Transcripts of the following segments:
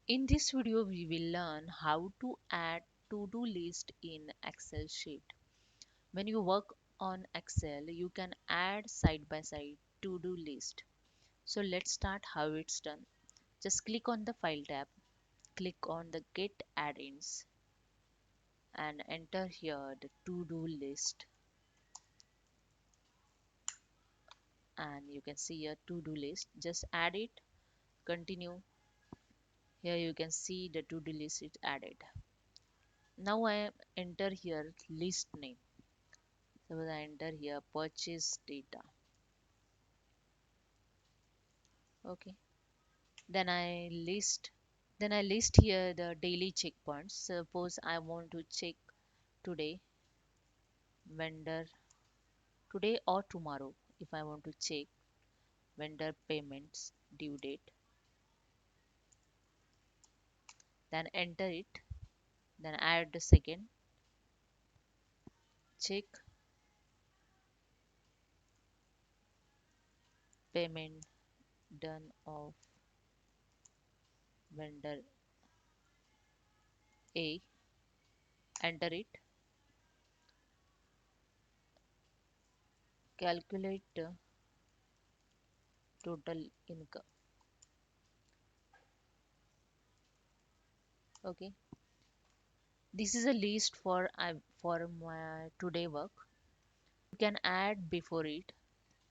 In this video, we will learn how to add to-do list in Excel sheet. When you work on Excel, you can add side by side to-do list. So let's start how it's done. Just click on the File tab, click on the Get Add-ins and enter here the to-do list. And you can see a to-do list. Just add it, continue. Here you can see the to-do list is added. Now I enter here list name. Suppose I enter here purchase data. Okay. Then I list here the daily checkpoints. Suppose I want to check today, vendor today or tomorrow. If I want to check vendor payments due date, then enter it. Then add the second check payment done of vendor A. Enter it. Calculate the total income. Okay. This is a list for my today work. You can add before it,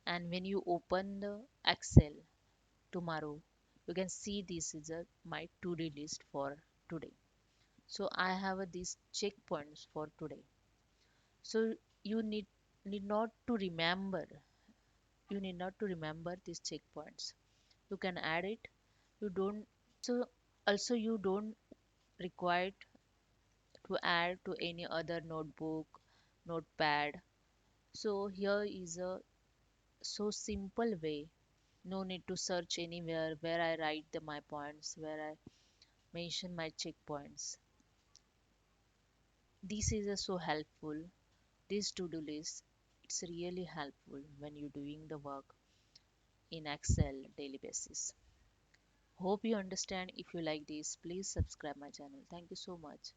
and when you open the Excel tomorrow, you can see this is my to-do list for today. So I have these checkpoints for today. So you need not to remember. You need not to remember these checkpoints. You can add it. You don't also you don't require to add to any other notebook, notepad. So here is a so simple way. No need to search anywhere where I write my points, where I mention my checkpoints. This is so helpful. This to-do list, it's really helpful when you're doing the work in Excel daily basis. Hope you understand. If you like this, please subscribe my channel. Thank you so much.